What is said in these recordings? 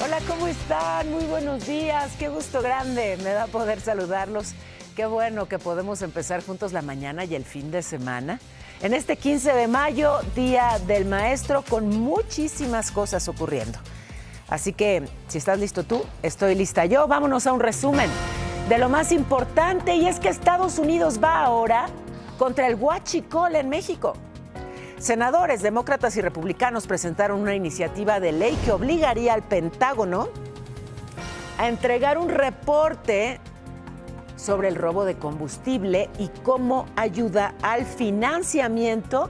Hola, ¿cómo están? Muy buenos días. Qué gusto grande me da poder saludarlos. Qué bueno que podemos empezar juntos la mañana y el fin de semana. En este 15 de mayo, Día del Maestro, con muchísimas cosas ocurriendo. Así que, si estás listo tú, estoy lista yo. Vámonos a un resumen de lo más importante, y es que Estados Unidos va ahora contra el huachicol en México. Senadores, demócratas y republicanos presentaron una iniciativa de ley que obligaría al Pentágono a entregar un reporte sobre el robo de combustible y cómo ayuda al financiamiento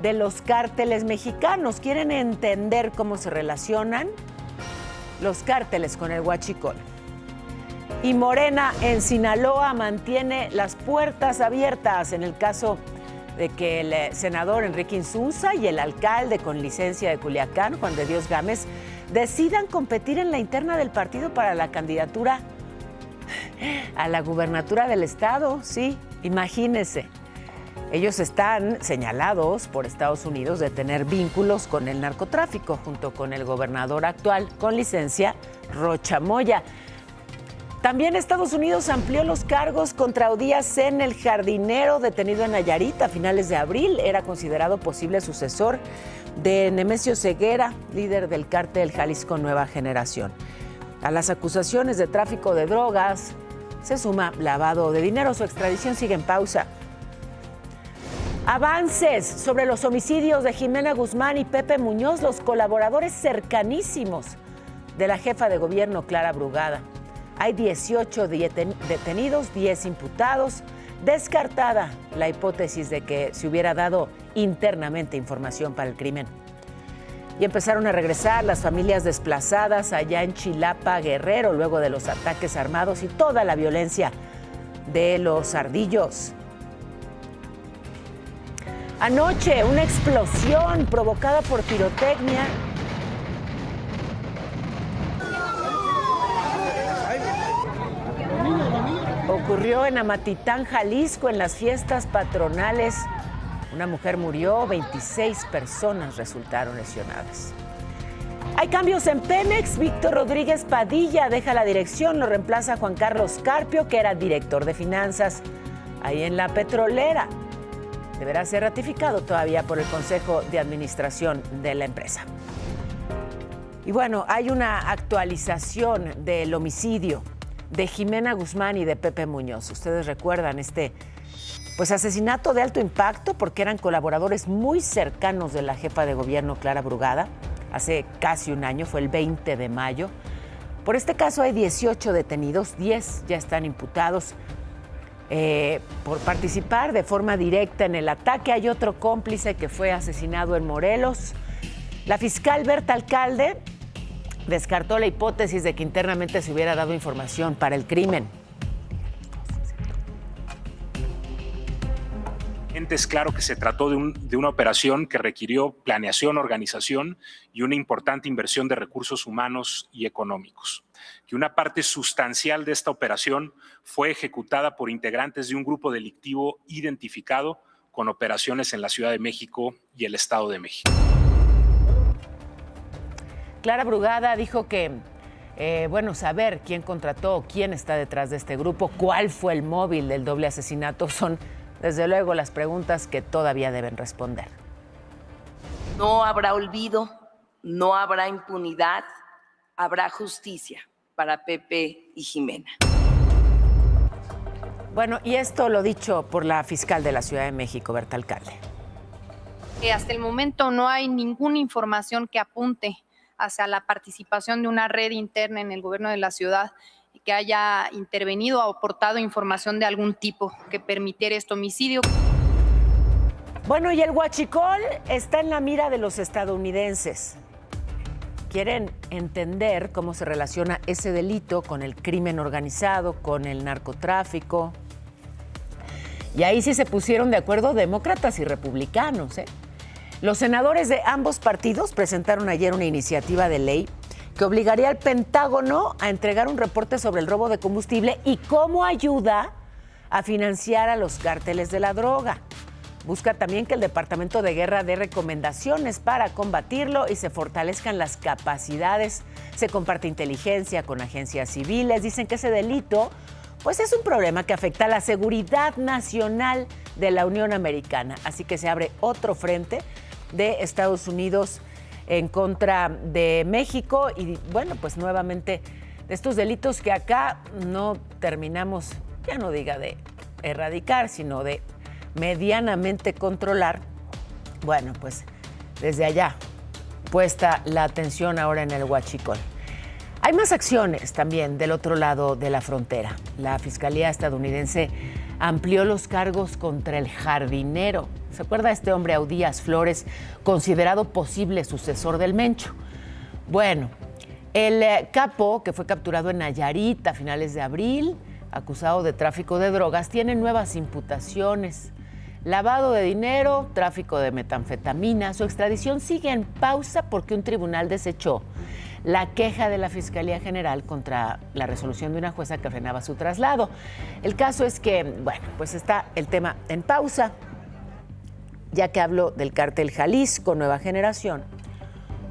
de los cárteles mexicanos. ¿Quieren entender cómo se relacionan los cárteles con el huachicol? Y Morena en Sinaloa mantiene las puertas abiertas en el caso de que el senador Enrique Insunza y el alcalde con licencia de Culiacán, Juan de Dios Gámez, decidan competir en la interna del partido para la candidatura a la gubernatura del estado. Sí, imagínense. Ellos están señalados por Estados Unidos de tener vínculos con el narcotráfico, junto con el gobernador actual con licencia, Rocha Moya. También Estados Unidos amplió los cargos contra Odías Sen, el jardinero detenido en Nayarit a finales de abril. Era considerado posible sucesor de Nemesio Ceguera, líder del cártel Jalisco Nueva Generación. A las acusaciones de tráfico de drogas se suma lavado de dinero. Su extradición sigue en pausa. Avances sobre los homicidios de Jimena Guzmán y Pepe Muñoz, los colaboradores cercanísimos de la jefa de gobierno, Clara Brugada. Hay 18 detenidos, 10 imputados. Descartada la hipótesis de que se hubiera dado internamente información para el crimen. Y empezaron a regresar las familias desplazadas allá en Chilapa, Guerrero, luego de los ataques armados y toda la violencia de los ardillos. Anoche, una explosión provocada por pirotecnia ocurrió en Amatitán, Jalisco, en las fiestas patronales. Una mujer murió, 26 personas resultaron lesionadas. Hay cambios en Pemex. Víctor Rodríguez Padilla deja la dirección, lo reemplaza Juan Carlos Carpio, que era director de finanzas ahí en la petrolera. Deberá ser ratificado todavía por el Consejo de Administración de la empresa. Y bueno, hay una actualización del homicidio de Jimena Guzmán y de Pepe Muñoz. Ustedes recuerdan este asesinato de alto impacto porque eran colaboradores muy cercanos de la jefa de gobierno, Clara Brugada. Hace casi un año, fue el 20 de mayo. Por este caso hay 18 detenidos, 10 ya están imputados por participar de forma directa en el ataque. Hay otro cómplice que fue asesinado en Morelos. La fiscal Berta Alcalde descartó la hipótesis de que internamente se hubiera dado información para el crimen. Es claro que se trató de una operación que requirió planeación, organización y una importante inversión de recursos humanos y económicos. Que una parte sustancial de esta operación fue ejecutada por integrantes de un grupo delictivo identificado con operaciones en la Ciudad de México y el Estado de México. Clara Brugada dijo que, saber quién contrató, quién está detrás de este grupo, cuál fue el móvil del doble asesinato, son, desde luego, las preguntas que todavía deben responder. No habrá olvido, no habrá impunidad, habrá justicia para Pepe y Jimena. Bueno, y esto lo dicho por la fiscal de la Ciudad de México, Berta Alcalde. Hasta el momento no hay ninguna información que apunte hacia la participación de una red interna en el gobierno de la ciudad que haya intervenido o aportado información de algún tipo que permitiera este homicidio. Bueno, y el huachicol está en la mira de los estadounidenses. Quieren entender cómo se relaciona ese delito con el crimen organizado, con el narcotráfico. Y ahí sí se pusieron de acuerdo demócratas y republicanos, ¿eh? Los senadores de ambos partidos presentaron ayer una iniciativa de ley que obligaría al Pentágono a entregar un reporte sobre el robo de combustible y cómo ayuda a financiar a los cárteles de la droga. Busca también que el Departamento de Guerra dé recomendaciones para combatirlo y se fortalezcan las capacidades. Se comparte inteligencia con agencias civiles. Dicen que ese delito pues es un problema que afecta a la seguridad nacional de la Unión Americana. Así que se abre otro frente de Estados Unidos en contra de México y bueno, pues nuevamente de estos delitos que acá no terminamos, ya no diga de erradicar, sino de medianamente controlar. Bueno, pues desde allá puesta la atención ahora en el huachicol. Hay más acciones también del otro lado de la frontera. La Fiscalía estadounidense amplió los cargos contra el jardinero. ¿Se acuerda de este hombre, Audías Flores, considerado posible sucesor del Mencho? Bueno, el capo, que fue capturado en Nayarit a finales de abril, acusado de tráfico de drogas, tiene nuevas imputaciones. Lavado de dinero, tráfico de metanfetamina. Su extradición sigue en pausa porque un tribunal desechó la queja de la Fiscalía General contra la resolución de una jueza que frenaba su traslado. El caso es que, bueno, pues está el tema en pausa, ya que hablo del cártel Jalisco Nueva Generación.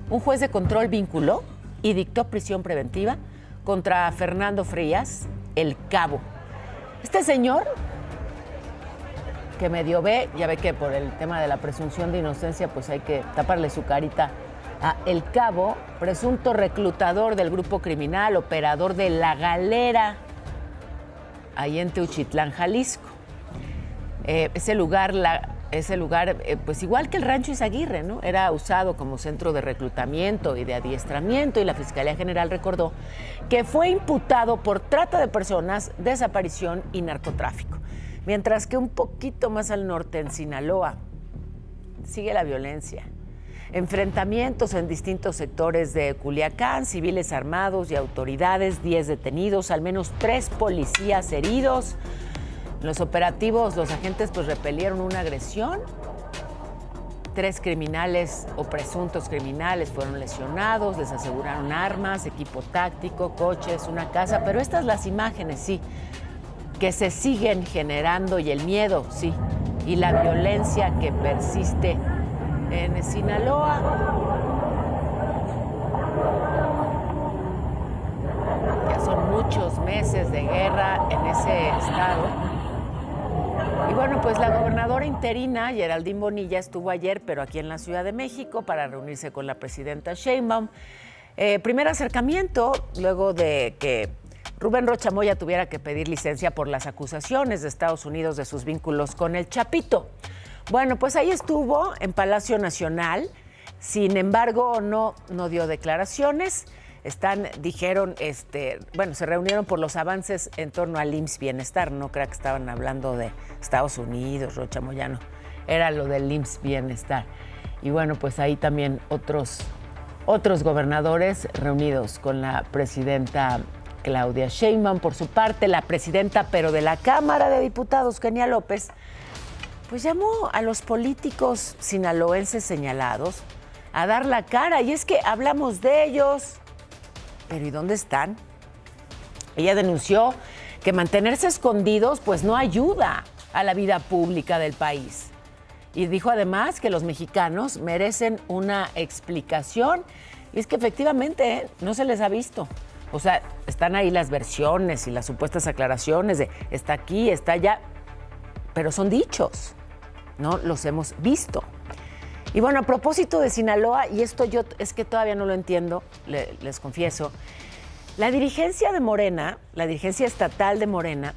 Un juez de control vinculó y dictó prisión preventiva contra Fernando Frías, el Cabo. Este señor, que medio ve, ya ve que por el tema de la presunción de inocencia, pues hay que taparle su carita a El Cabo, presunto reclutador del grupo criminal, operador de La Galera, ahí en Teuchitlán, Jalisco. Ese lugar, pues igual que el Rancho Izaguirre, ¿no? Era usado como centro de reclutamiento y de adiestramiento, y la Fiscalía General recordó que fue imputado por trata de personas, desaparición y narcotráfico. Mientras que un poquito más al norte, en Sinaloa, sigue la violencia. Enfrentamientos en distintos sectores de Culiacán, civiles armados y autoridades, 10 detenidos, al menos 3 policías heridos. En los operativos, los agentes pues repelieron una agresión. 3 criminales o presuntos criminales fueron lesionados, les aseguraron armas, equipo táctico, coches, una casa. Pero estas las imágenes, sí, que se siguen generando, y el miedo, sí, y la violencia que persiste en Sinaloa. Ya son muchos meses de guerra en ese estado. Y bueno, pues la gobernadora interina, Geraldine Bonilla, estuvo ayer, pero aquí en la Ciudad de México, para reunirse con la presidenta Sheinbaum. Primer acercamiento, luego de que Rubén Rocha Moya tuviera que pedir licencia por las acusaciones de Estados Unidos de sus vínculos con el Chapito. Bueno, pues ahí estuvo en Palacio Nacional, sin embargo no dio declaraciones. Dijeron, bueno, se reunieron por los avances en torno al IMSS Bienestar. No creo que estaban hablando de Estados Unidos, Rocha Moyano, era lo del IMSS Bienestar. Y bueno, pues ahí también otros gobernadores reunidos con la presidenta Claudia Sheinbaum. Por su parte, la presidenta, pero de la Cámara de Diputados, Kenia López, pues llamó a los políticos sinaloenses señalados a dar la cara. Y es que hablamos de ellos, pero ¿y dónde están? Ella denunció que mantenerse escondidos pues no ayuda a la vida pública del país. Y dijo además que los mexicanos merecen una explicación. Y es que efectivamente no se les ha visto. O sea, están ahí las versiones y las supuestas aclaraciones de está aquí, está allá, pero son dichos, no los hemos visto. Y bueno, a propósito de Sinaloa, y esto yo es que todavía no lo entiendo, les confieso, la dirigencia de Morena, la dirigencia estatal de Morena,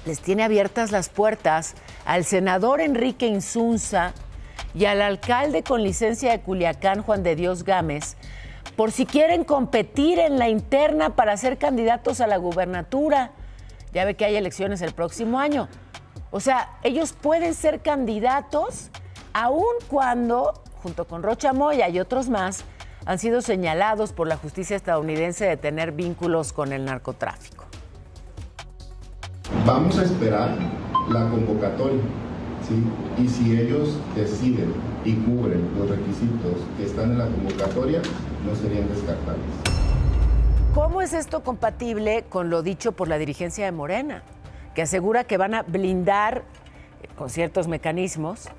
les tiene abiertas las puertas al senador Enrique Insunza y al alcalde con licencia de Culiacán, Juan de Dios Gámez, por si quieren competir en la interna para ser candidatos a la gubernatura. Ya ve que hay elecciones el próximo año. O sea, ellos pueden ser candidatos aun cuando, junto con Rocha Moya y otros más, han sido señalados por la justicia estadounidense de tener vínculos con el narcotráfico. Vamos a esperar la convocatoria, ¿sí? Y si ellos deciden y cubren los requisitos que están en la convocatoria, no serían descartables. ¿Cómo es esto compatible con lo dicho por la dirigencia de Morena, que asegura que van a blindar con ciertos mecanismos,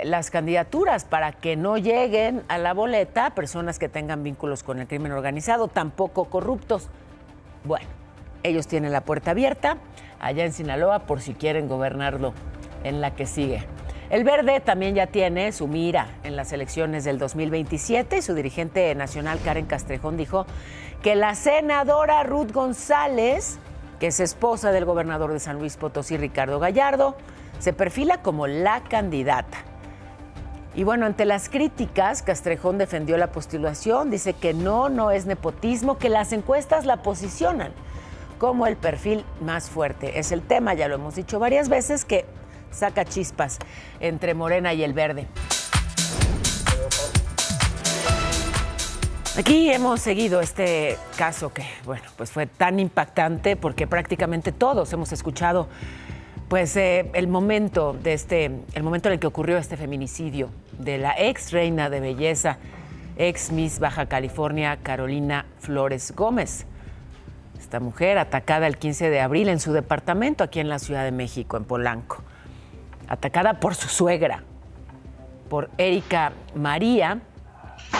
las candidaturas para que no lleguen a la boleta personas que tengan vínculos con el crimen organizado, tampoco corruptos. Bueno, ellos tienen la puerta abierta allá en Sinaloa por si quieren gobernarlo en la que sigue. El Verde también ya tiene su mira en las elecciones del 2027 y su dirigente nacional, Karen Castrejón, dijo que la senadora Ruth González, que es esposa del gobernador de San Luis Potosí, Ricardo Gallardo, se perfila como la candidata. Y bueno, ante las críticas, Castrejón defendió la postulación, dice que no es nepotismo, que las encuestas la posicionan como el perfil más fuerte. Es el tema, ya lo hemos dicho varias veces, que saca chispas entre Morena y el Verde. Aquí hemos seguido este caso que, bueno, pues fue tan impactante porque prácticamente todos hemos escuchado pues el momento en el que ocurrió este feminicidio de la ex reina de belleza, ex Miss Baja California, Carolina Flores Gómez. Esta mujer atacada el 15 de abril en su departamento aquí en la Ciudad de México, en Polanco. Atacada por su suegra, por Erika María.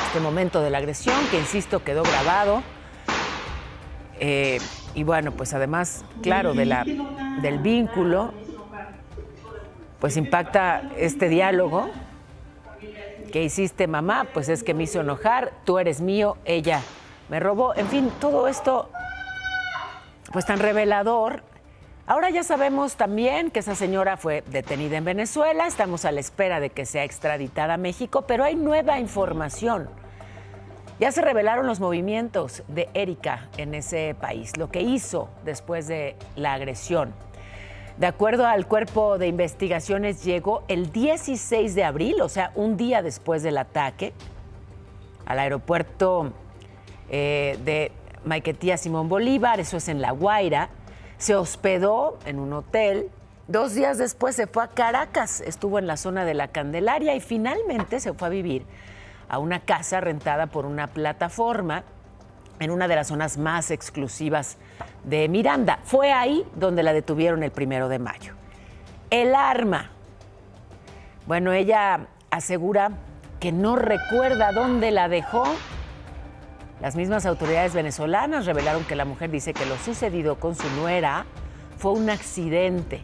Este momento de la agresión, que insisto, quedó grabado. Y bueno, pues además, claro, del vínculo, pues impacta este diálogo. ¿Qué hiciste, mamá? Pues es que me hizo enojar, tú eres mío, ella me robó. En fin, todo esto, pues tan revelador. Ahora ya sabemos también que esa señora fue detenida en Venezuela, estamos a la espera de que sea extraditada a México, pero hay nueva información. Ya se revelaron los movimientos de Erika en ese país, lo que hizo después de la agresión. De acuerdo al Cuerpo de Investigaciones, llegó el 16 de abril, o sea, un día después del ataque, al aeropuerto de Maiquetía Simón Bolívar, eso es en La Guaira. Se hospedó en un hotel. 2 días después se fue a Caracas, estuvo en la zona de La Candelaria y finalmente se fue a vivir a una casa rentada por una plataforma en una de las zonas más exclusivas de Miranda. Fue ahí donde la detuvieron el 1 de mayo. El arma. Bueno, ella asegura que no recuerda dónde la dejó. Las mismas autoridades venezolanas revelaron que la mujer dice que lo sucedido con su nuera fue un accidente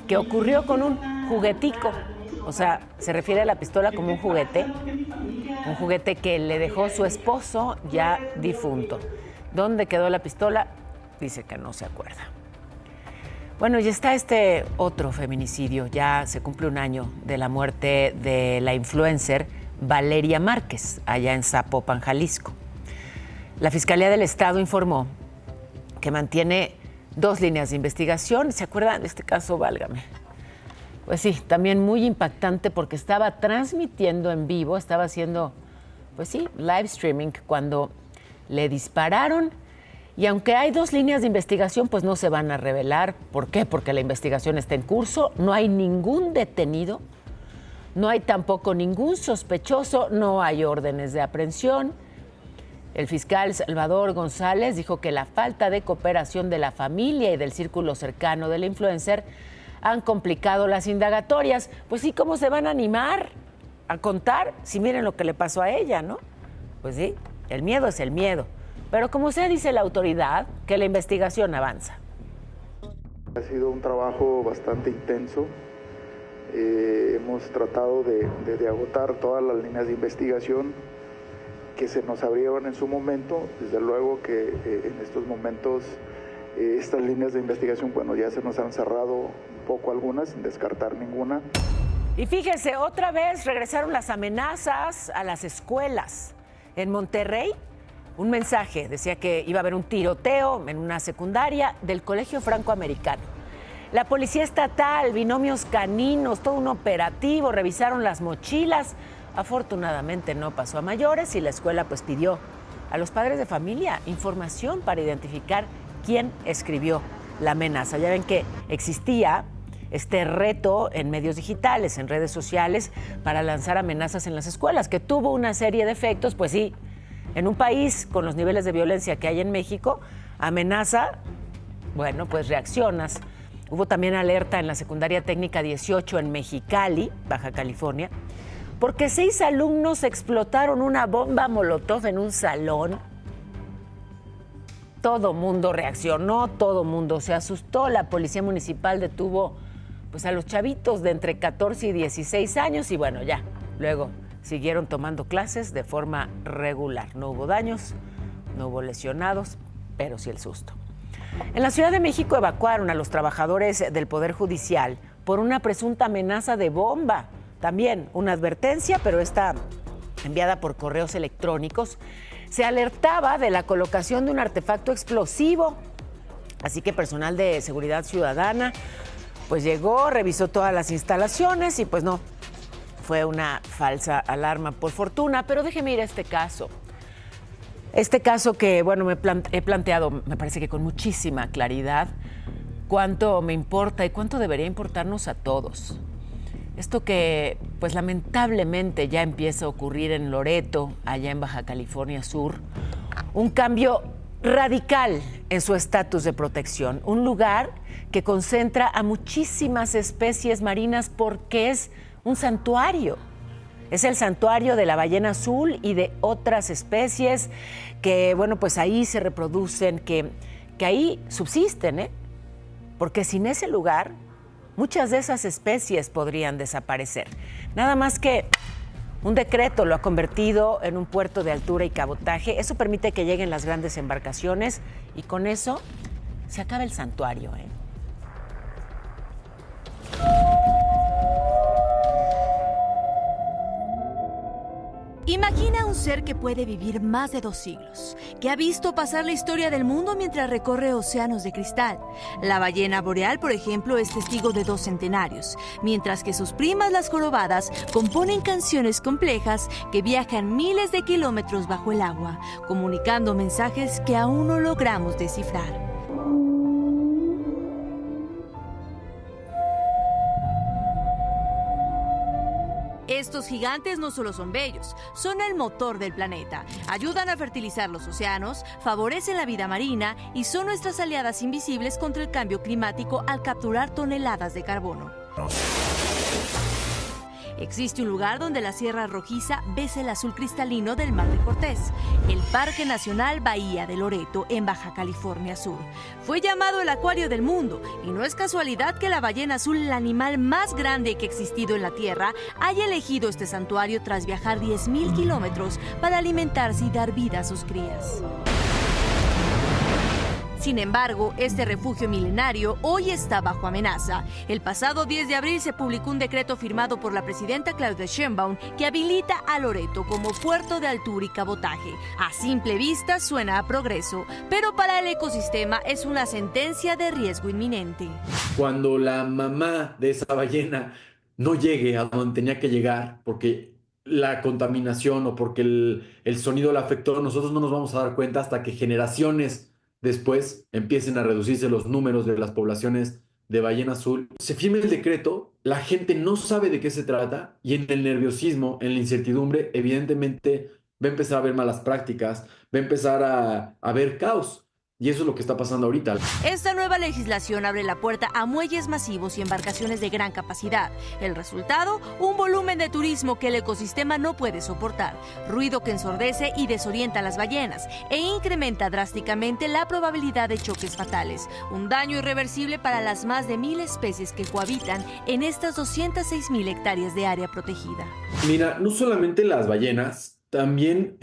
que ocurrió con un juguetico. O sea, se refiere a la pistola como un juguete que le dejó su esposo ya difunto. ¿Dónde quedó la pistola? Dice que no se acuerda. Bueno, y está este otro feminicidio. Ya se cumple 1 año de la muerte de la influencer Valeria Márquez, allá en Zapopan, Jalisco. La Fiscalía del Estado informó que mantiene 2 líneas de investigación. ¿Se acuerdan de este caso? Válgame. Pues sí, también muy impactante porque estaba transmitiendo en vivo, estaba haciendo, pues sí, live streaming cuando le dispararon. Y aunque hay 2 líneas de investigación, pues no se van a revelar. ¿Por qué? Porque la investigación está en curso, no hay ningún detenido, no hay tampoco ningún sospechoso, no hay órdenes de aprehensión. El fiscal Salvador González dijo que la falta de cooperación de la familia y del círculo cercano de la influencer han complicado las indagatorias. Pues sí, ¿cómo se van a animar a contar si miren lo que le pasó a ella, no? Pues sí, el miedo es el miedo. Pero como sea, dice la autoridad, que la investigación avanza. Ha sido un trabajo bastante intenso. Hemos tratado de agotar todas las líneas de investigación que se nos abrieron en su momento. Desde luego que en estos momentos estas líneas de investigación, bueno, ya se nos han cerrado un poco algunas, sin descartar ninguna. Y fíjese, otra vez regresaron las amenazas a las escuelas. En Monterrey, un mensaje decía que iba a haber un tiroteo en una secundaria del Colegio Franco-Americano. La Policía Estatal, binomios caninos, todo un operativo, revisaron las mochilas. Afortunadamente no pasó a mayores y la escuela pues pidió a los padres de familia información para identificar quién escribió la amenaza. Ya ven que existía este reto en medios digitales, en redes sociales, para lanzar amenazas en las escuelas, que tuvo una serie de efectos. Pues sí, en un país con los niveles de violencia que hay en México, amenaza, bueno, pues reaccionas Hubo también alerta en la secundaria técnica 18 en Mexicali, Baja California, porque 6 alumnos explotaron una bomba molotov en un salón. Todo mundo reaccionó, todo mundo se asustó. La policía municipal detuvo pues, a los chavitos de entre 14 y 16 años y bueno, ya, luego siguieron tomando clases de forma regular. No hubo daños, no hubo lesionados, pero sí el susto. En la Ciudad de México evacuaron a los trabajadores del Poder Judicial por una presunta amenaza de bomba. También una advertencia, pero esta enviada por correos electrónicos. Se alertaba de la colocación de un artefacto explosivo. Así que personal de seguridad ciudadana pues llegó, revisó todas las instalaciones y pues no, fue una falsa alarma por fortuna. Pero déjeme ir a este caso. Este caso que, bueno, he planteado, me parece que con muchísima claridad, cuánto me importa y cuánto debería importarnos a todos. Esto que, pues lamentablemente ya empieza a ocurrir en Loreto, allá en Baja California Sur, un cambio radical en su estatus de protección, un lugar que concentra a muchísimas especies marinas porque es un santuario. Es el santuario de la ballena azul y de otras especies que, bueno, pues ahí se reproducen, que ahí subsisten, porque sin ese lugar muchas de esas especies podrían desaparecer. Nada más que un decreto lo ha convertido en un puerto de altura y cabotaje. Eso permite que lleguen las grandes embarcaciones y con eso se acaba el santuario, Imagina un ser que puede vivir más de 2 siglos, que ha visto pasar la historia del mundo mientras recorre océanos de cristal. La ballena boreal, por ejemplo, es testigo de 2 centenarios, mientras que sus primas las jorobadas componen canciones complejas que viajan miles de kilómetros bajo el agua, comunicando mensajes que aún no logramos descifrar. Estos gigantes no solo son bellos, son el motor del planeta. Ayudan a fertilizar los océanos, favorecen la vida marina y son nuestras aliadas invisibles contra el cambio climático al capturar toneladas de carbono. Existe un lugar donde la Sierra Rojiza besa el azul cristalino del Mar de Cortés, el Parque Nacional Bahía de Loreto, en Baja California Sur. Fue llamado el acuario del mundo, y no es casualidad que la ballena azul, el animal más grande que ha existido en la Tierra, haya elegido este santuario tras viajar 10.000 kilómetros para alimentarse y dar vida a sus crías. Sin embargo, este refugio milenario hoy está bajo amenaza. El pasado 10 de abril se publicó un decreto firmado por la presidenta Claudia Sheinbaum que habilita a Loreto como puerto de altura y cabotaje. A simple vista suena a progreso, pero para el ecosistema es una sentencia de riesgo inminente. Cuando la mamá de esa ballena no llegue a donde tenía que llegar, porque la contaminación o porque el sonido la afectó, nosotros no nos vamos a dar cuenta hasta que generaciones después empiecen a reducirse los números de las poblaciones de ballena azul. Se firma el decreto, la gente no sabe de qué se trata y en el nerviosismo, en la incertidumbre, evidentemente va a empezar a haber malas prácticas, va a empezar a haber caos. Y eso es lo que está pasando ahorita. Esta nueva legislación abre la puerta a muelles masivos y embarcaciones de gran capacidad. El resultado, un volumen de turismo que el ecosistema no puede soportar, ruido que ensordece y desorienta a las ballenas e incrementa drásticamente la probabilidad de choques fatales, un daño irreversible para las más de 1.000 especies que cohabitan en estas 206.000 hectáreas de área protegida. Mira, no solamente las ballenas, también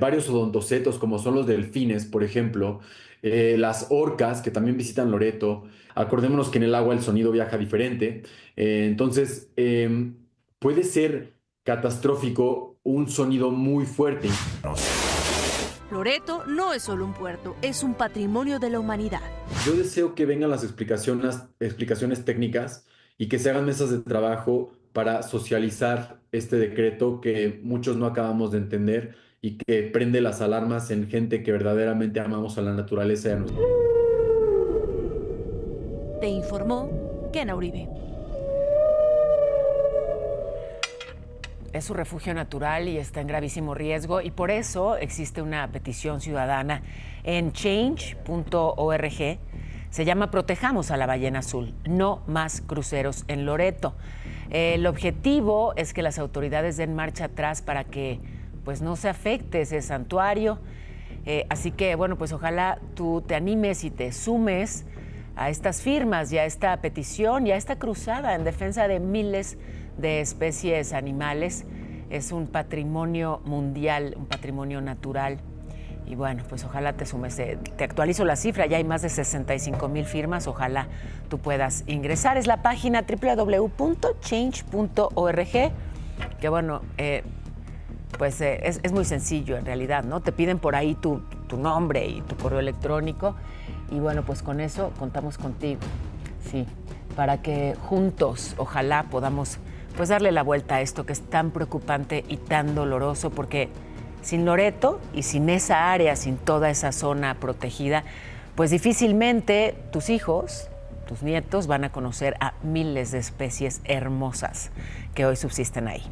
varios odontocetos como son los delfines, por ejemplo, las orcas que también visitan Loreto. Acordémonos que en el agua el sonido viaja diferente, entonces puede ser catastrófico un sonido muy fuerte. Loreto no es solo un puerto, es un patrimonio de la humanidad. Yo deseo que vengan las explicaciones técnicas y que se hagan mesas de trabajo para socializar este decreto que muchos no acabamos de entender y que prende las alarmas en gente que verdaderamente amamos a la naturaleza y a nosotros. Te informó Kena Uribe. Es su refugio natural y está en gravísimo riesgo y por eso existe una petición ciudadana en change.org Se llama Protejamos a la Ballena Azul, no más cruceros en Loreto. El objetivo es que las autoridades den marcha atrás para que pues no se afecte ese santuario. Así que, bueno, pues ojalá tú te animes y te sumes a estas firmas y a esta petición y a esta cruzada en defensa de miles de especies animales. Es un patrimonio mundial, un patrimonio natural. Y bueno, pues ojalá te sumes. Te actualizo la cifra, ya hay más de 65,000 firmas. Ojalá tú puedas ingresar. Es la página www.change.org, que bueno, pues es muy sencillo en realidad, ¿no? Te piden por ahí tu nombre y tu correo electrónico. Y bueno, pues con eso contamos contigo, sí, para que juntos, ojalá podamos pues darle la vuelta a esto que es tan preocupante y tan doloroso, porque sin Loreto y sin esa área, sin toda esa zona protegida, pues difícilmente tus hijos, tus nietos van a conocer a miles de especies hermosas que hoy subsisten ahí.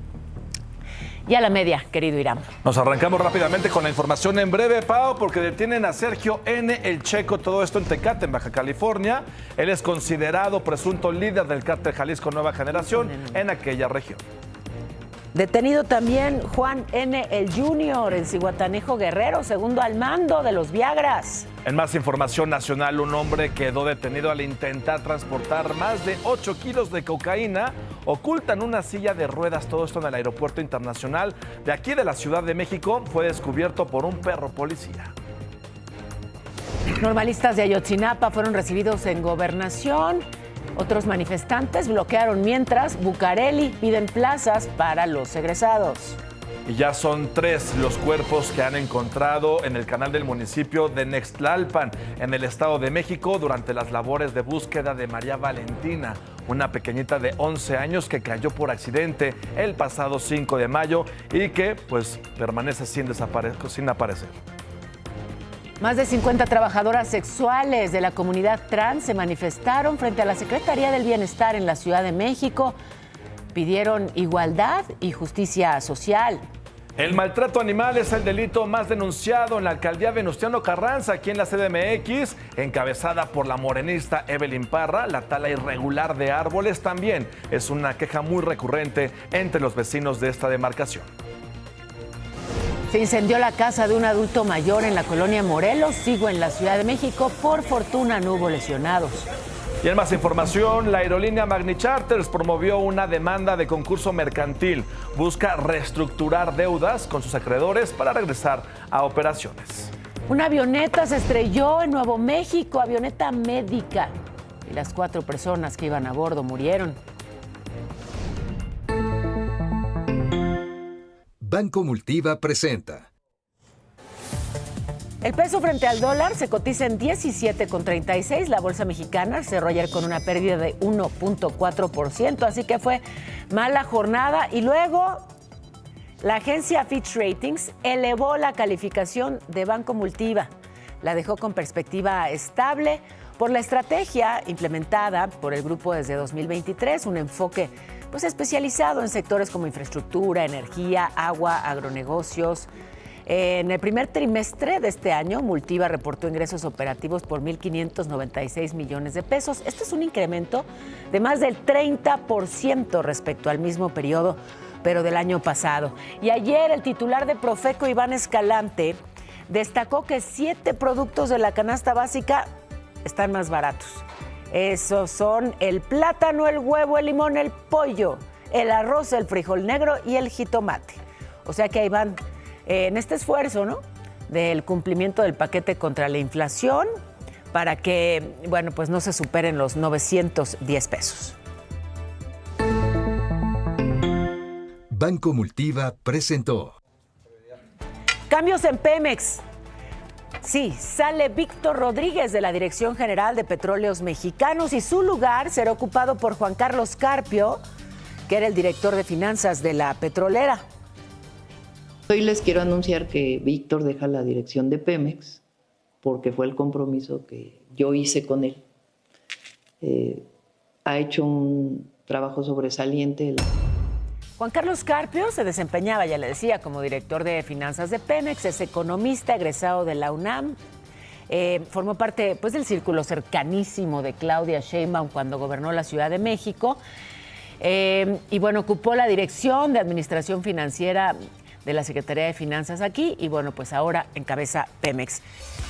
Y a la media, querido Irán. Nos arrancamos rápidamente con la información en breve, Pau, porque detienen a Sergio N. el Checo, todo esto en Tecate, en Baja California. Él es considerado presunto líder del cártel Jalisco Nueva Generación en aquella región. Detenido también Juan N. el Junior en Zihuatanejo, Guerrero, segundo al mando de los Viagras. En más información nacional, un hombre quedó detenido al intentar transportar más de 8 kilos de cocaína oculta en una silla de ruedas. Todo esto en el aeropuerto internacional de aquí de la Ciudad de México. Fue descubierto por un perro policía. Normalistas de Ayotzinapa fueron recibidos en Gobernación. Otros manifestantes bloquearon mientras Bucareli piden plazas para los egresados. Y ya son 3 los cuerpos que han encontrado en el canal del municipio de Nextlalpan, en el Estado de México, durante las labores de búsqueda de María Valentina, una pequeñita de 11 años que cayó por accidente el pasado 5 de mayo y que pues permanece sin aparecer. Más de 50 trabajadoras sexuales de la comunidad trans se manifestaron frente a la Secretaría del Bienestar en la Ciudad de México. Pidieron igualdad y justicia social. El maltrato animal es el delito más denunciado en la alcaldía Venustiano Carranza, aquí en la CDMX, encabezada por la morenista Evelyn Parra. La tala irregular de árboles también es una queja muy recurrente entre los vecinos de esta demarcación. Se incendió la casa de un adulto mayor en la colonia Morelos, sigo en la Ciudad de México. Por fortuna no hubo lesionados. Y en más información, la aerolínea Magni Charters promovió una demanda de concurso mercantil. Busca reestructurar deudas con sus acreedores para regresar a operaciones. Una avioneta se estrelló en Nuevo México, avioneta médica. Y las 4 personas que iban a bordo murieron. Banco Multiva presenta. El peso frente al dólar se cotiza en 17,36. La bolsa mexicana cerró ayer con una pérdida de 1,4%, así que fue mala jornada. Y luego, la agencia Fitch Ratings elevó la calificación de Banco Multiva. La dejó con perspectiva estable por la estrategia implementada por el grupo desde 2023, un enfoque pues especializado en sectores como infraestructura, energía, agua, agronegocios. En el primer trimestre de este año, Multiva reportó ingresos operativos por 1,596 millones de pesos. Esto es un incremento de más del 30% respecto al mismo periodo, pero del año pasado. Y ayer el titular de Profeco, Iván Escalante, destacó que 7 productos de la canasta básica están más baratos. Esos son el plátano, el huevo, el limón, el pollo, el arroz, el frijol negro y el jitomate. O sea que ahí van en este esfuerzo, ¿no?, del cumplimiento del paquete contra la inflación para que, bueno, pues no se superen los 910 pesos. Banco Multiva presentó. Cambios en Pemex. Sí, sale Víctor Rodríguez de la Dirección General de Petróleos Mexicanos y su lugar será ocupado por Juan Carlos Carpio, que era el director de finanzas de la petrolera. Hoy les quiero anunciar que Víctor deja la dirección de Pemex porque fue el compromiso que yo hice con él. Ha hecho un trabajo sobresaliente. Juan Carlos Carpio se desempeñaba, ya le decía, como director de finanzas de Pemex, es economista egresado de la UNAM. Formó parte pues, del círculo cercanísimo de Claudia Sheinbaum cuando gobernó la Ciudad de México. Y bueno, ocupó la dirección de Administración Financiera de la Secretaría de Finanzas aquí y bueno, pues ahora encabeza Pemex.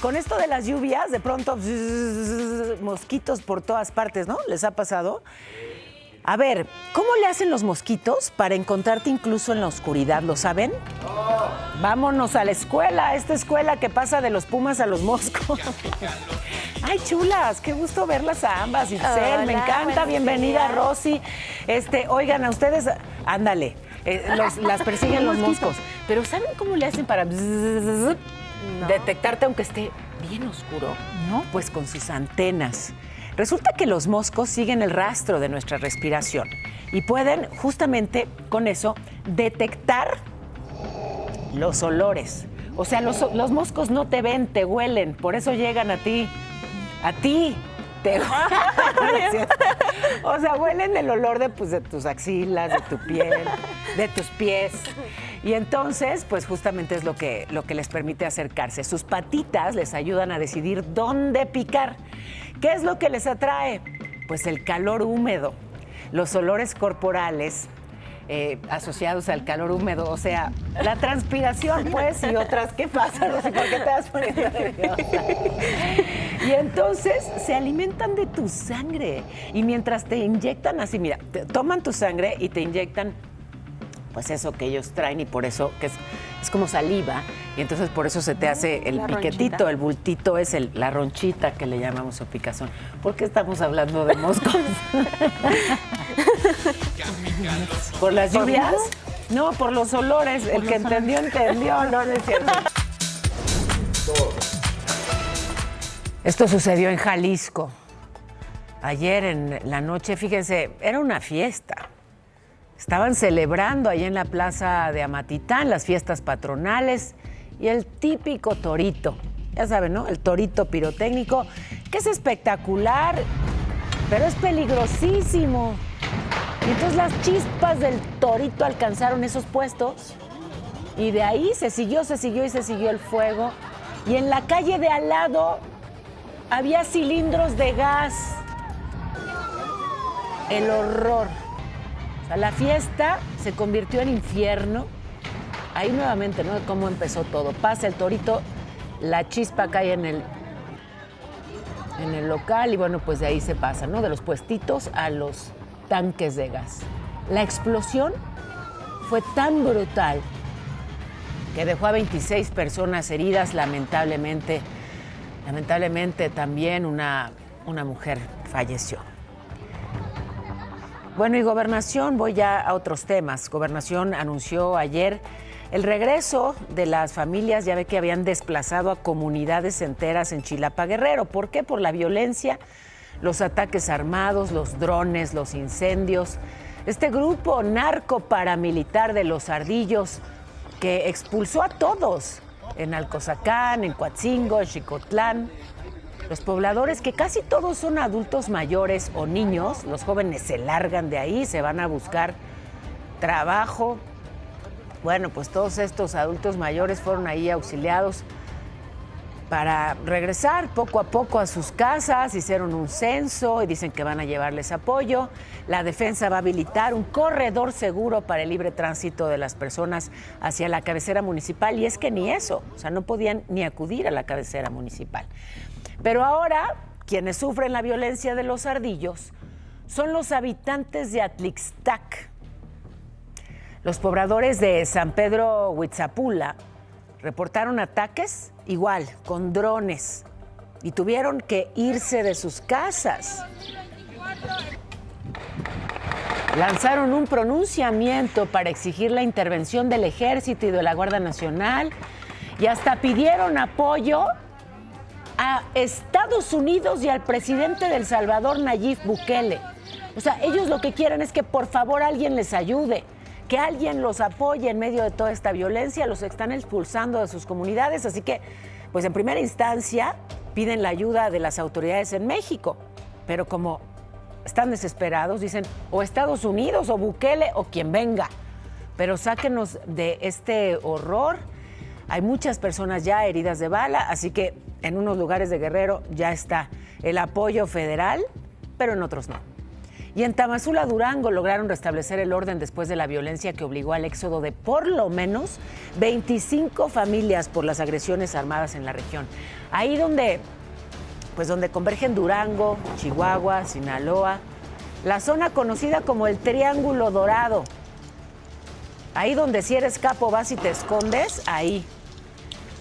Con esto de las lluvias, de pronto mosquitos por todas partes, ¿no? ¿Les ha pasado? A ver, ¿cómo le hacen los mosquitos para encontrarte incluso en la oscuridad? ¿Lo saben? Vámonos a la escuela, esta escuela que pasa de los pumas a los moscos. Ay, chulas, qué gusto verlas a ambas. Itzel, me encanta, bienvenida Rosy. Oigan, a ustedes, ándale, las persiguen los moscos. Pero ¿saben cómo le hacen para detectarte aunque esté bien oscuro? No, pues con sus antenas. Resulta que los moscos siguen el rastro de nuestra respiración y pueden justamente con eso detectar los olores. O sea, los moscos no te ven, te huelen, por eso llegan a ti. A ti. O sea, huelen el olor de tus axilas, de tu piel, de tus pies. Y entonces, pues justamente es lo que les permite acercarse. Sus patitas les ayudan a decidir dónde picar. ¿Qué es lo que les atrae? Pues el calor húmedo, los olores corporales asociados al calor húmedo, o sea, la transpiración, pues, y otras. ¿Qué pasa, Rosy? ¿Por qué te vas poniendo nerviosa? Y entonces se alimentan de tu sangre. Y mientras te inyectan así, mira, toman tu sangre y te inyectan pues eso que ellos traen y por eso que es como saliva y entonces por eso se te hace el piquetito, ronchita. El bultito es la ronchita que le llamamos o picazón. ¿Por qué estamos hablando de moscos? ¿Por las lluvias? No, por los olores. El que entendió, no es cierto. Esto sucedió en Jalisco. Ayer en la noche, fíjense, era una fiesta. Estaban celebrando ahí en la plaza de Amatitán las fiestas patronales y el típico torito, ya saben, ¿no? El torito pirotécnico, que es espectacular, pero es peligrosísimo. Y entonces las chispas del torito alcanzaron esos puestos y de ahí se siguió el fuego. Y en la calle de al lado había cilindros de gas. El horror. La fiesta se convirtió en infierno. Ahí nuevamente, ¿no? Cómo empezó todo. Pasa el torito, la chispa cae en el local y bueno, pues de ahí se pasa, ¿no? De los puestitos a los tanques de gas. La explosión fue tan brutal que dejó a 26 personas heridas, lamentablemente también una mujer falleció. Bueno, y Gobernación, voy ya a otros temas. Gobernación anunció ayer el regreso de las familias, ya ve que habían desplazado a comunidades enteras en Chilapa, Guerrero. ¿Por qué? Por la violencia, los ataques armados, los drones, los incendios. Este grupo narco paramilitar de los Ardillos que expulsó a todos en Alcozacán, en Coatzingo, en Xicotlán. Los pobladores, que casi todos son adultos mayores o niños, los jóvenes se largan de ahí, se van a buscar trabajo. Bueno, pues todos estos adultos mayores fueron ahí auxiliados para regresar poco a poco a sus casas, hicieron un censo y dicen que van a llevarles apoyo. La defensa va a habilitar un corredor seguro para el libre tránsito de las personas hacia la cabecera municipal y es que ni eso, o sea, no podían ni acudir a la cabecera municipal. Pero ahora, quienes sufren la violencia de los ardillos son los habitantes de Atlixtac. Los pobladores de San Pedro Huitzapula reportaron ataques igual, con drones, y tuvieron que irse de sus casas. Lanzaron un pronunciamiento para exigir la intervención del Ejército y de la Guardia Nacional y hasta pidieron apoyo a Estados Unidos y al presidente de El Salvador, Nayib Bukele. O sea, ellos lo que quieren es que por favor alguien les ayude, que alguien los apoye en medio de toda esta violencia. Los están expulsando de sus comunidades, así que, pues en primera instancia, piden la ayuda de las autoridades en México. Pero como están desesperados, dicen o Estados Unidos o Bukele o quien venga. Pero sáquenos de este horror. Hay muchas personas ya heridas de bala, así que en unos lugares de Guerrero ya está el apoyo federal, pero en otros no. Y en Tamazula, Durango, lograron restablecer el orden después de la violencia que obligó al éxodo de por lo menos 25 familias por las agresiones armadas en la región. Ahí donde convergen Durango, Chihuahua, Sinaloa, la zona conocida como el Triángulo Dorado. Ahí donde si eres capo vas y te escondes, ahí.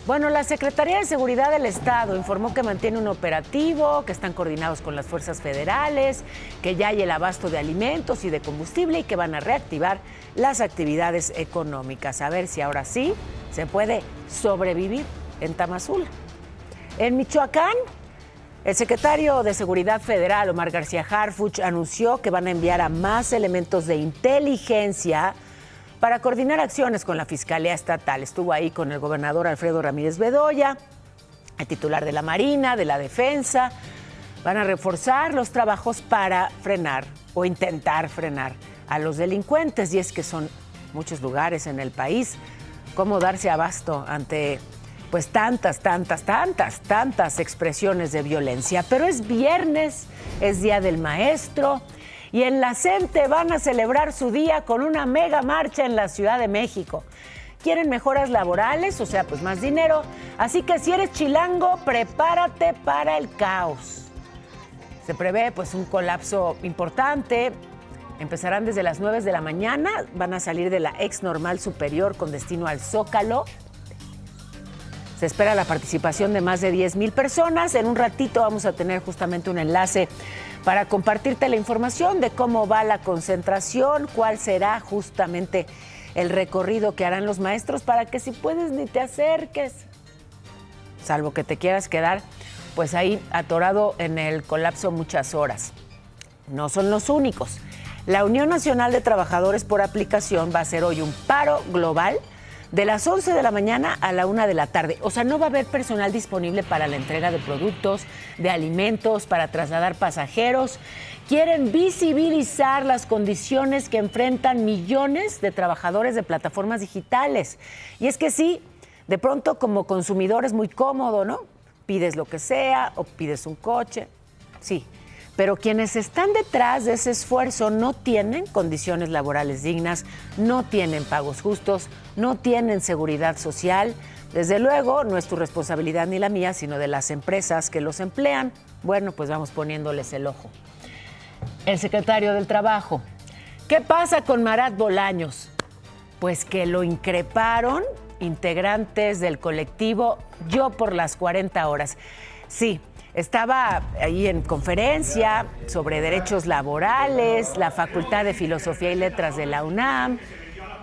Bueno, la Secretaría de Seguridad del Estado informó que mantiene un operativo, que están coordinados con las fuerzas federales, que ya hay el abasto de alimentos y de combustible y que van a reactivar las actividades económicas. A ver si ahora sí se puede sobrevivir en Tamazula. En Michoacán, el secretario de Seguridad Federal, Omar García Harfuch, anunció que van a enviar a más elementos de inteligencia para coordinar acciones con la Fiscalía Estatal. Estuvo ahí con el gobernador Alfredo Ramírez Bedoya, el titular de la Marina, de la Defensa. Van a reforzar los trabajos para frenar o intentar frenar a los delincuentes. Y es que son muchos lugares en el país. ¿Cómo darse abasto ante pues tantas expresiones de violencia? Pero es viernes, es Día del Maestro. Y en la CENTE van a celebrar su día con una mega marcha en la Ciudad de México. Quieren mejoras laborales, o sea, pues más dinero. Así que si eres chilango, prepárate para el caos. Se prevé pues un colapso importante. Empezarán desde las 9 de la mañana. Van a salir de la ex normal superior con destino al Zócalo. Se espera la participación de más de 10,000 personas. En un ratito vamos a tener justamente un enlace para compartirte la información de cómo va la concentración, cuál será justamente el recorrido que harán los maestros para que si puedes ni te acerques, salvo que te quieras quedar pues ahí atorado en el colapso muchas horas. No son los únicos. La Unión Nacional de Trabajadores por Aplicación va a hacer hoy un paro global de las 11 de la mañana a la 1 de la tarde. O sea, no va a haber personal disponible para la entrega de productos, de alimentos, para trasladar pasajeros. Quieren visibilizar las condiciones que enfrentan millones de trabajadores de plataformas digitales. Y es que sí, de pronto como consumidor es muy cómodo, ¿no? Pides lo que sea o pides un coche, sí. Pero quienes están detrás de ese esfuerzo no tienen condiciones laborales dignas, no tienen pagos justos, no tienen seguridad social. Desde luego, no es tu responsabilidad ni la mía, sino de las empresas que los emplean. Bueno, pues vamos poniéndoles el ojo. El secretario del Trabajo. ¿Qué pasa con Marat Bolaños? Pues que lo increparon integrantes del colectivo Yo por las 40 horas. Sí. Estaba ahí en conferencia sobre derechos laborales, la Facultad de Filosofía y Letras de la UNAM,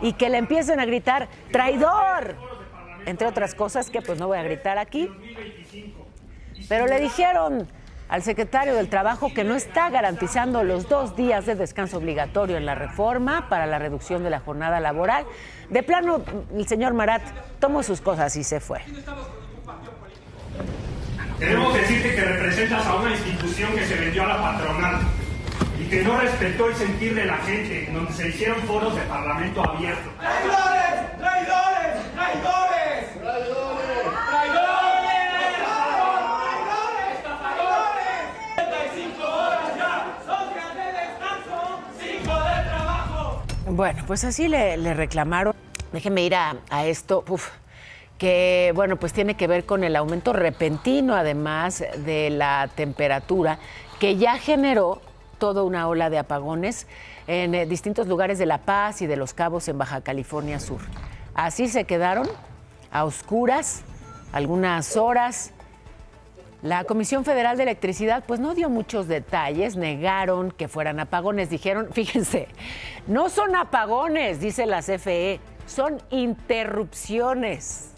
y que le empiecen a gritar ¡traidor! Entre otras cosas que pues no voy a gritar aquí. Pero le dijeron al secretario del Trabajo que no está garantizando los 2 días de descanso obligatorio en la reforma para la reducción de la jornada laboral. De plano, el señor Marat tomó sus cosas y se fue. Queremos decirte que representas a una institución que se vendió a la patronal y que no respetó el sentir de la gente, donde se hicieron foros de parlamento abierto. ¡Traidores! ¡Traidores! ¡Traidores! ¡Traidores! ¡Traidores! ¡Estafadores! 35 horas ya, 2 días de descanso, 5 de trabajo. Bueno, pues así le reclamaron. Déjenme ir a esto. Que, bueno, pues tiene que ver con el aumento repentino, además de la temperatura, que ya generó toda una ola de apagones en distintos lugares de La Paz y de Los Cabos en Baja California Sur. Así se quedaron a oscuras algunas horas. La Comisión Federal de Electricidad pues no dio muchos detalles, negaron que fueran apagones, dijeron, fíjense, no son apagones, dice la CFE, son interrupciones.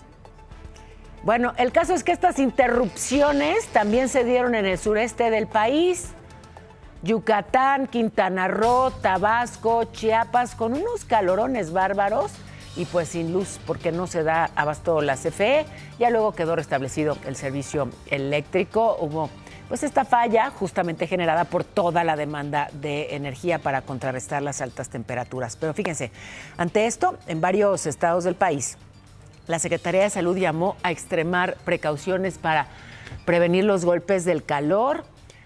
Bueno, el caso es que estas interrupciones también se dieron en el sureste del país, Yucatán, Quintana Roo, Tabasco, Chiapas, con unos calorones bárbaros y pues sin luz porque no se da abasto la CFE. Ya luego quedó restablecido el servicio eléctrico. Hubo pues esta falla justamente generada por toda la demanda de energía para contrarrestar las altas temperaturas. Pero fíjense, ante esto, en varios estados del país, la Secretaría de Salud llamó a extremar precauciones para prevenir los golpes del calor,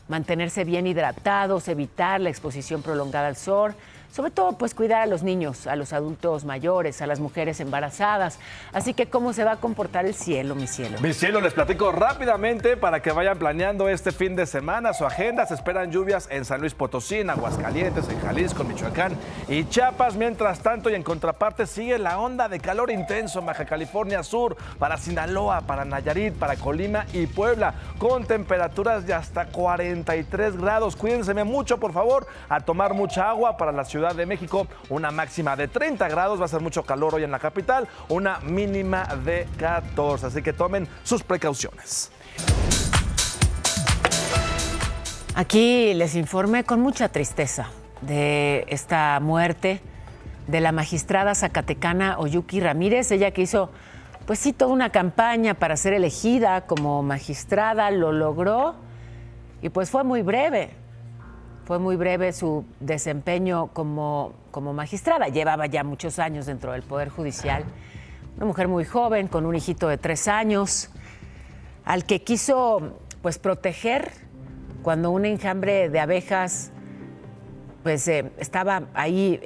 mantenerse bien hidratados, evitar la exposición prolongada al sol, sobre todo pues cuidar a los niños, a los adultos mayores, a las mujeres embarazadas. Así que, ¿cómo se va a comportar el cielo, mi cielo? Mi cielo, les platico rápidamente para que vayan planeando este fin de semana su agenda. Se esperan lluvias en San Luis Potosí, en Aguascalientes, en Jalisco, en Michoacán y Chiapas. Mientras tanto, y en contraparte, sigue la onda de calor intenso en Baja California Sur, para Sinaloa, para Nayarit, para Colima y Puebla, con temperaturas de hasta 43 grados. Cuídense mucho, por favor, a tomar mucha agua. Para la Ciudad de México, una máxima de 30 grados, va a ser mucho calor hoy en la capital, una mínima de 14, así que tomen sus precauciones. Aquí les informé con mucha tristeza de esta muerte de la magistrada zacatecana Oyuki Ramírez, ella que hizo, pues sí, toda una campaña para ser elegida como magistrada, lo logró y pues fue muy breve. Fue muy breve su desempeño como magistrada. Llevaba ya muchos años dentro del Poder Judicial. Una mujer muy joven, con un hijito de 3 años, al que quiso pues proteger cuando un enjambre de abejas pues estaba ahí,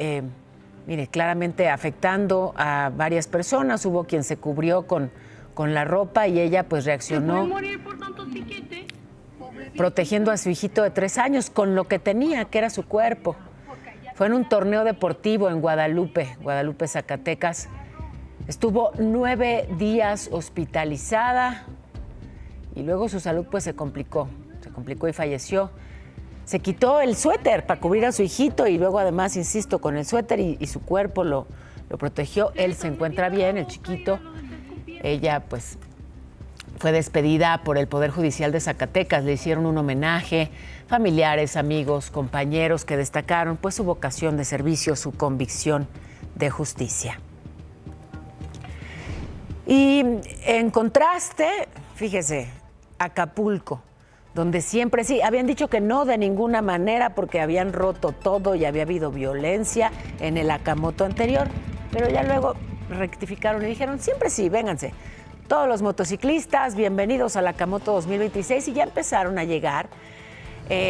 mire, claramente afectando a varias personas. Hubo quien se cubrió con la ropa y ella pues reaccionó. ¿Se puede morir por tantos piquetes? Protegiendo a su hijito de 3 años con lo que tenía, que era su cuerpo. Fue en un torneo deportivo en Guadalupe, Zacatecas. Estuvo 9 días hospitalizada y luego su salud pues se complicó y falleció. Se quitó el suéter para cubrir a su hijito y luego además, insisto, con el suéter y su cuerpo lo protegió. Él se encuentra bien, el chiquito. Ella pues fue despedida por el Poder Judicial de Zacatecas, le hicieron un homenaje, familiares, amigos, compañeros que destacaron pues su vocación de servicio, su convicción de justicia. Y en contraste, fíjese, Acapulco, donde siempre sí, habían dicho que no de ninguna manera porque habían roto todo y había habido violencia en el Acamoto anterior, pero ya luego rectificaron y dijeron siempre sí, vénganse. Todos los motociclistas, bienvenidos al Acamoto 2026 y ya empezaron a llegar.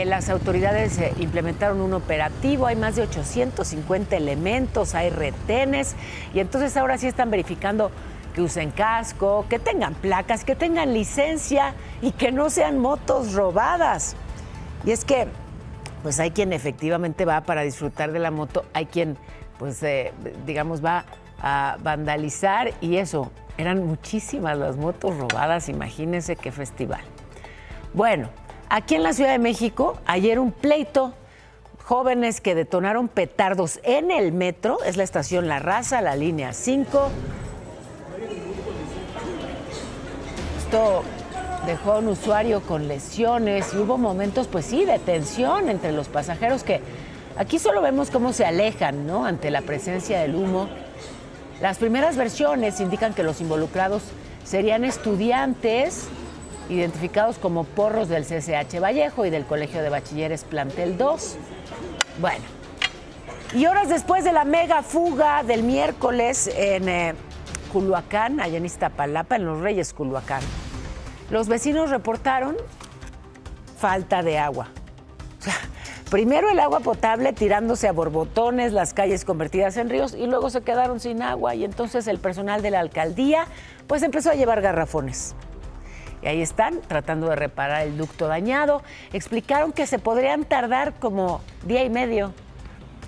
Las autoridades implementaron un operativo, hay más de 850 elementos, hay retenes y entonces ahora sí están verificando que usen casco, que tengan placas, que tengan licencia y que no sean motos robadas. Y es que pues hay quien efectivamente va para disfrutar de la moto, hay quien pues digamos va a vandalizar y eso. Eran muchísimas las motos robadas, imagínense qué festival. Bueno, aquí en la Ciudad de México, ayer un pleito, jóvenes que detonaron petardos en el metro, es la estación La Raza, la línea 5. Esto dejó a un usuario con lesiones y hubo momentos, pues sí, de tensión entre los pasajeros que aquí solo vemos cómo se alejan, ¿no?, ante la presencia del humo. Las primeras versiones indican que los involucrados serían estudiantes identificados como porros del CCH Vallejo y del Colegio de Bachilleres Plantel 2. Bueno, y horas después de la mega fuga del miércoles en Culhuacán, allá en Iztapalapa, en Los Reyes, Culhuacán, los vecinos reportaron falta de agua. Primero el agua potable tirándose a borbotones, las calles convertidas en ríos y luego se quedaron sin agua y entonces el personal de la alcaldía pues empezó a llevar garrafones. Y ahí están tratando de reparar el ducto dañado. Explicaron que se podrían tardar como día y medio.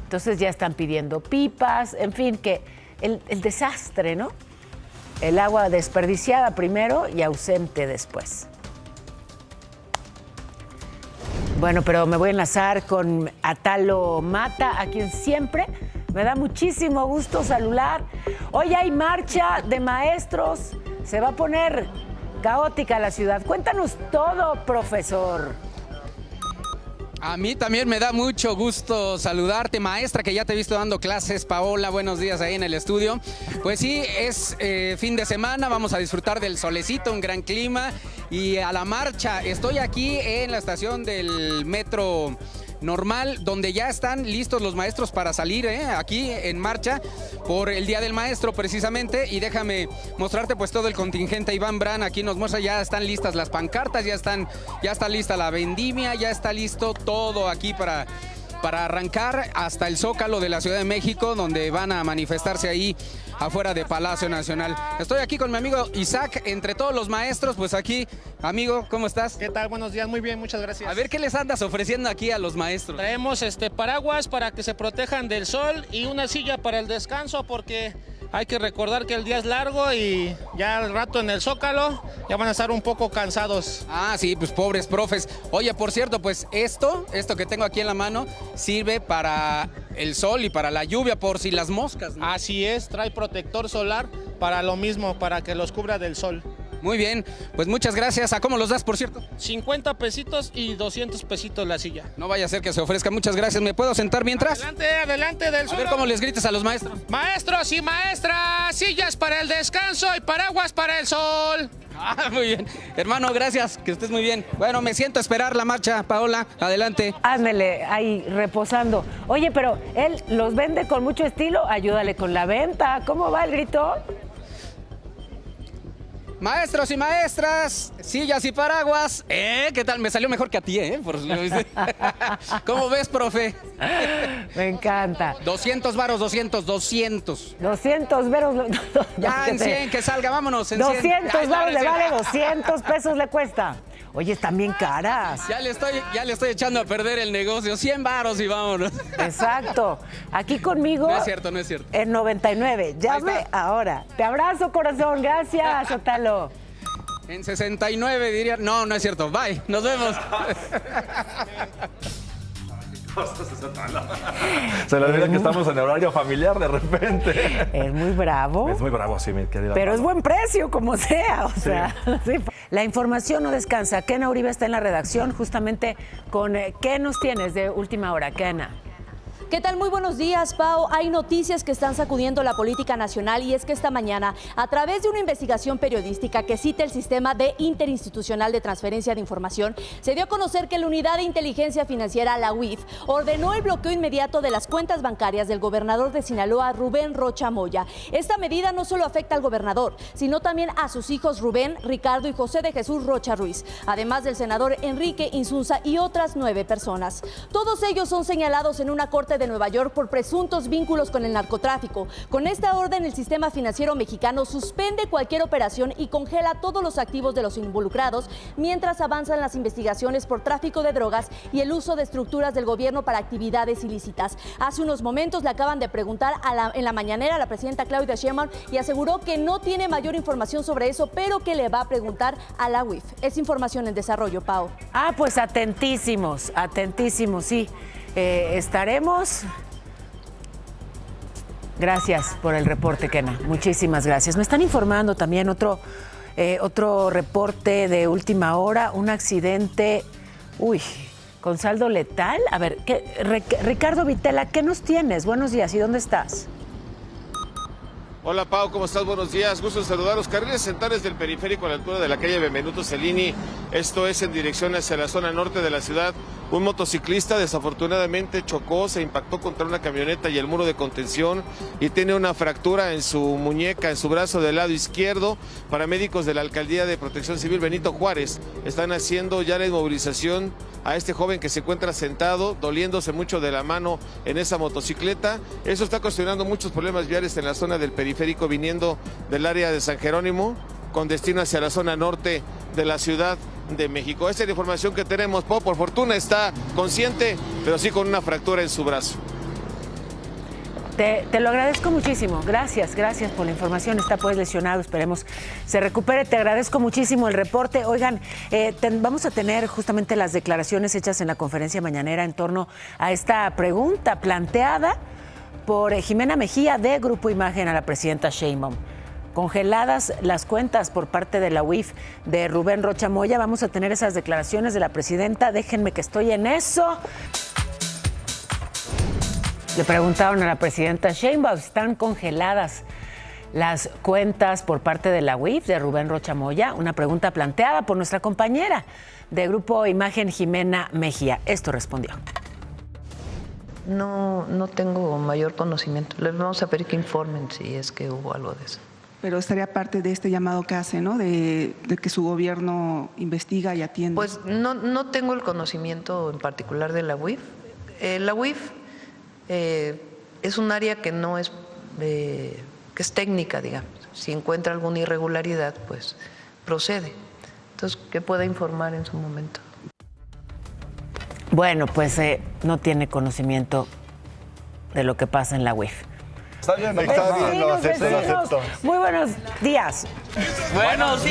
Entonces ya están pidiendo pipas, en fin, que el desastre, ¿no? El agua desperdiciada primero y ausente después. Bueno, pero me voy a enlazar con Atalo Mata, a quien siempre me da muchísimo gusto saludar. Hoy hay marcha de maestros, se va a poner caótica la ciudad. Cuéntanos todo, profesor. A mí también me da mucho gusto saludarte, maestra, que ya te he visto dando clases. Paola, buenos días ahí en el estudio. Pues sí, es fin de semana, vamos a disfrutar del solecito, un gran clima y a la marcha. Estoy aquí en la estación del metro normal, donde ya están listos los maestros para salir aquí en marcha por el Día del Maestro precisamente. Y déjame mostrarte pues todo el contingente. Iván Bran aquí nos muestra, ya están listas las pancartas, ya está lista la vendimia, ya está listo todo aquí para arrancar hasta el Zócalo de la Ciudad de México, donde van a manifestarse ahí afuera de Palacio Nacional. Estoy aquí con mi amigo Isaac, entre todos los maestros, pues aquí, amigo, ¿cómo estás? ¿Qué tal? Buenos días, muy bien, muchas gracias. A ver, ¿qué les andas ofreciendo aquí a los maestros? Traemos paraguas para que se protejan del sol y una silla para el descanso, porque hay que recordar que el día es largo y ya al rato en el Zócalo ya van a estar un poco cansados. Ah, sí, pues pobres profes. Oye, por cierto, pues esto que tengo aquí en la mano sirve para el sol y para la lluvia, por si las moscas, ¿no? Así es, trae protector solar para lo mismo, para que los cubra del sol. Muy bien, pues muchas gracias. ¿A cómo los das, por cierto? 50 pesitos y 200 pesitos la silla. No vaya a ser que se ofrezca. Muchas gracias. ¿Me puedo sentar mientras? Adelante del sol. A ver cómo les grites a los maestros. Maestros y maestras, sillas para el descanso y paraguas para el sol. Ah, muy bien. Hermano, gracias. Que estés muy bien. Bueno, me siento a esperar la marcha. Paola, adelante. Ándele, ahí reposando. Oye, pero él los vende con mucho estilo. Ayúdale con la venta. ¿Cómo va el grito? Maestros y maestras, sillas y paraguas. ¿Qué tal? Me salió mejor que a ti, Por si lo viste. ¿Cómo ves, profe? Me encanta. 200 varos, 200. 200 varos. Ya en 100, que salga, vámonos. En 200 varos le vale, 200 pesos le cuesta. Oye, están bien caras. Ya le estoy echando a perder el negocio. 100 varos y vámonos. Exacto. Aquí conmigo. No es cierto, no es cierto. En 99. Llame ahora. Te abrazo, corazón. Gracias, Otalo. En 69 diría. No, no es cierto. Bye. Nos vemos. Se le olvida que estamos en horario familiar de repente. Es muy bravo. Es muy bravo, sí, mi querida. Pero es buen precio, como sea. O sea, sí. La información no descansa. Kena Uribe está en la redacción justamente con ¿qué nos tienes de última hora, Kena? ¿Qué tal? Muy buenos días, Pau. Hay noticias que están sacudiendo la política nacional y es que esta mañana, a través de una investigación periodística que cita el Sistema de Interinstitucional de Transferencia de Información, se dio a conocer que la Unidad de Inteligencia Financiera, la UIF, ordenó el bloqueo inmediato de las cuentas bancarias del gobernador de Sinaloa, Rubén Rocha Moya. Esta medida no solo afecta al gobernador, sino también a sus hijos Rubén, Ricardo y José de Jesús Rocha Ruiz, además del senador Enrique Insunza y otras 9 personas. Todos ellos son señalados en una corte de Nueva York por presuntos vínculos con el narcotráfico. Con esta orden, el sistema financiero mexicano suspende cualquier operación y congela todos los activos de los involucrados mientras avanzan las investigaciones por tráfico de drogas y el uso de estructuras del gobierno para actividades ilícitas. Hace unos momentos le acaban de preguntar en la mañanera a la presidenta Claudia Sheinbaum y aseguró que no tiene mayor información sobre eso, pero que le va a preguntar a la UIF. Es información en desarrollo, Pau. Ah, pues atentísimos, sí. Estaremos. Gracias por el reporte, Kena. Muchísimas gracias. Me están informando también otro reporte de última hora, un accidente, con saldo letal. A ver, Ricardo Vitela, ¿qué nos tienes? Buenos días, ¿y dónde estás? Hola Pau, ¿cómo estás? Buenos días, gusto en saludar. Los carriles centrales del periférico a la altura de la calle Benvenuto Cellini, esto es en dirección hacia la zona norte de la ciudad. Un motociclista desafortunadamente chocó, se impactó contra una camioneta y el muro de contención y tiene una fractura en su muñeca, en su brazo del lado izquierdo. Paramédicos de la Alcaldía de Protección Civil Benito Juárez están haciendo ya la inmovilización a este joven que se encuentra sentado, doliéndose mucho de la mano en esa motocicleta. Eso está ocasionando muchos problemas viales en la zona del periférico viniendo del área de San Jerónimo con destino hacia la zona norte de la Ciudad de México. Esta es la información que tenemos. Pau, por fortuna está consciente, pero sí con una fractura en su brazo. Te lo agradezco muchísimo. Gracias por la información. Está pues lesionado, esperemos se recupere. Te agradezco muchísimo el reporte. Oigan, vamos a tener justamente las declaraciones hechas en la conferencia mañanera en torno a esta pregunta planteada por Jimena Mejía de Grupo Imagen a la presidenta Sheinbaum. Congeladas las cuentas por parte de la UIF de Rubén Rocha Moya. Vamos a tener esas declaraciones de la presidenta. Déjenme que estoy en eso. Le preguntaron a la presidenta Sheinbaum si están congeladas las cuentas por parte de la UIF de Rubén Rocha Moya. Una pregunta planteada por nuestra compañera de Grupo Imagen, Jimena Mejía. Esto respondió. No tengo mayor conocimiento. Les vamos a pedir que informen si es que hubo algo de eso. Pero estaría parte de este llamado que hace, ¿no? De que su gobierno investiga y atiende. Pues no tengo el conocimiento en particular de la UIF. La UIF es un área que no es, que es técnica, digamos. Si encuentra alguna irregularidad, pues procede. Entonces, que pueda informar en su momento. Bueno, pues no tiene conocimiento de lo que pasa en la UIF. Está bien, lo acepto. Muy buenos días. Buenos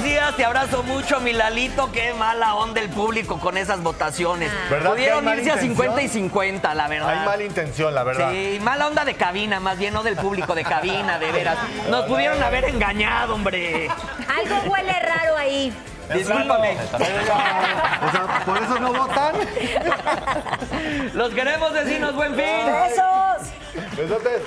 días, te abrazo mucho, mi Lalito. Qué mala onda el público con esas votaciones. ¿Verdad? Pudieron que hay irse a 50 y 50, la verdad. Hay mala intención, la verdad. Sí, mala onda de cabina, más bien, no del público de cabina, de veras. Nos pudieron haber engañado, hombre. Algo huele raro ahí. Discúlpame. O sea, ¿por eso no votan? Los queremos, vecinos. Buen fin. ¡Besos! Besotes.